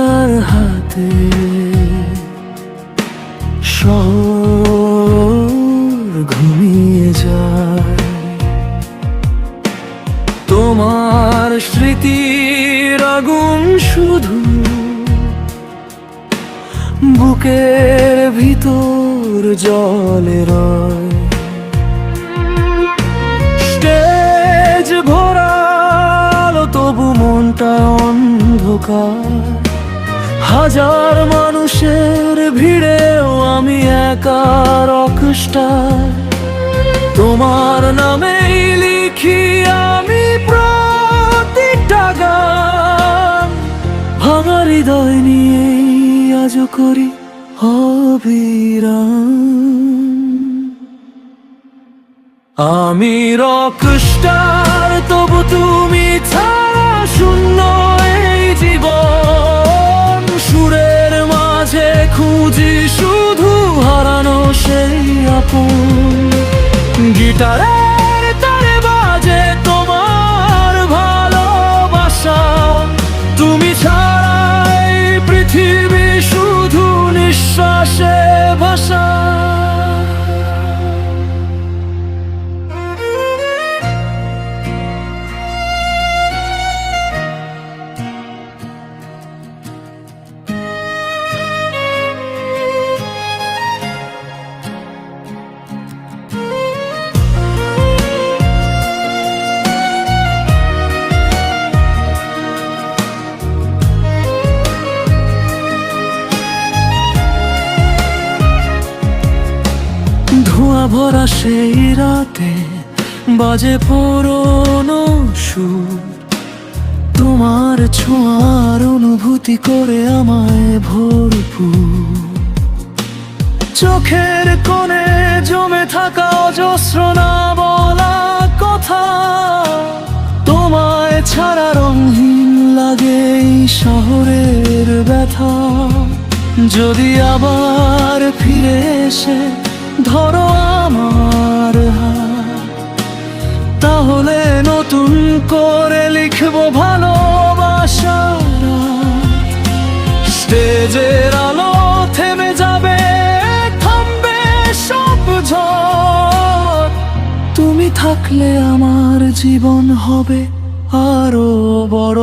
তার হাতে শহর ঘুমিয়ে যায়। তোমার স্মৃতির আগুন শুধু বুকের ভিতর জলে রয়। স্টেজ ভরা আলো তবু মনটা অন্ধকার। হাজার মানুষের ভিড়েও আমি একা রকস্টার। তোমার নামেই লিখি আমি প্রতিটা গান। ভাঙা হৃদয় নিয়েই আজও করি অবিরাম। আমি রকস্টার, তবু তুমি ছাড়া শূন্য এই জীবন। সুরের মাঝে খুঁজি শুধু হারানো সেই আপন। গিটারের তারে বাজে তোমার ভালোবাসা। তুমি ছাড়া এই পৃথিবী শুধু নিঃশ্বাসে ভাষা। ধোঁয়া ভরা সেই রাতে বাজে পুরনো সুর। তোমার ছোঁয়ার অনুভূতি করে আমায় ভরপুর। চোখের কোণে জমে থাকা অজস্র না বলা কথা। তোমায় ছাড়া রঙহীন লাগে এই শহরের ব্যথা। যদি আবার ফিরে এসে ধরো আমার হাত, তাহলে নতুন করে লিখবো ভালোবাসার রাত। স্টেজের আলো থেমে যাবে, থামবে সব ঝড়। তুমি থাকলে আমার জীবন হবে আরো বড়।